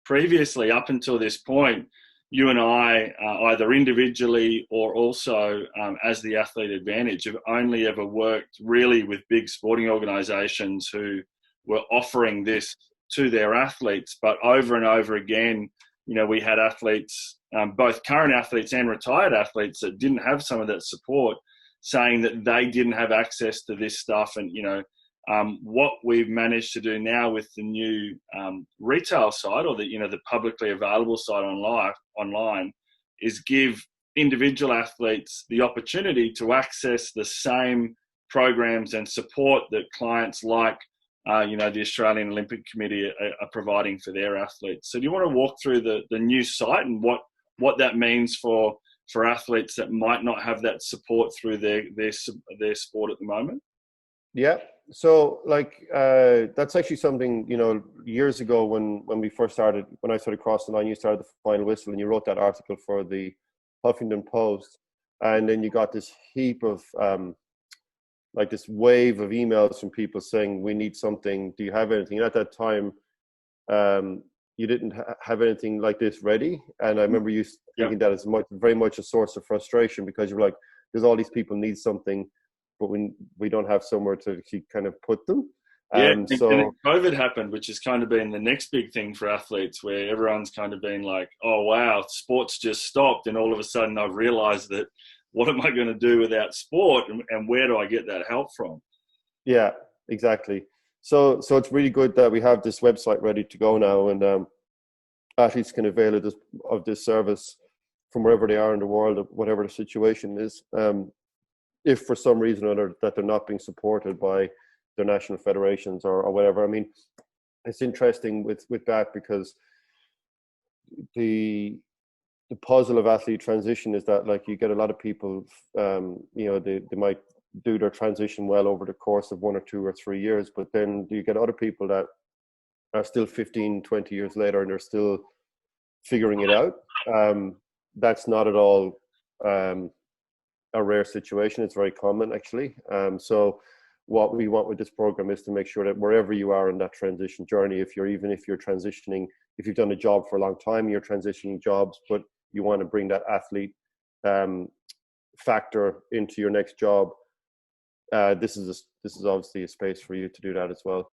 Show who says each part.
Speaker 1: previously, up until this point, you and I, either individually or also as the Athlete Advantage, have only ever worked really with big sporting organisations who were offering this to their athletes. But over and over again, we had athletes, both current athletes and retired athletes, that didn't have some of that support, saying that they didn't have access to this stuff. And, what we've managed to do now with the new retail side, or the publicly available side online, is give individual athletes the opportunity to access the same programs and support that clients like the Australian Olympic Committee are providing for their athletes. So do you want to walk through the new site and what that means for athletes that might not have that support through their sport at the moment?
Speaker 2: Yeah. So that's actually something, years ago when I started Cross the Line, you started the Final Whistle and you wrote that article for the Huffington Post. And then you got this heap of, this wave of emails from people saying, we need something. Do you have anything? And at that time, you didn't have anything like this ready. And I remember you thinking that is very much a source of frustration, because you're like, there's all these people need something, but we don't have somewhere to actually kind of put them.
Speaker 1: And COVID happened, which has kind of been the next big thing for athletes, where everyone's kind of been like, oh, wow, sports just stopped. And all of a sudden I've realized that what am I going to do without sport, and where do I get that help from?
Speaker 2: Yeah, exactly. So it's really good that we have this website ready to go now, and athletes can avail of this service from wherever they are in the world, whatever the situation is. If for some reason or other that they're not being supported by their national federations or whatever. I mean, it's interesting with that, because the puzzle of athlete transition is that, like, you get a lot of people, they might do their transition well over the course of 1 or 2 or 3 years, but then you get other people that are still 15, 20 years later and they're still figuring it out. That's not at all a rare situation. It's very common, actually. So what we want with this program is to make sure that wherever you are in that transition journey, if you're transitioning, if you've done a job for a long time, you're transitioning jobs, but you want to bring that athlete factor into your next job, this is obviously a space for you to do that as well.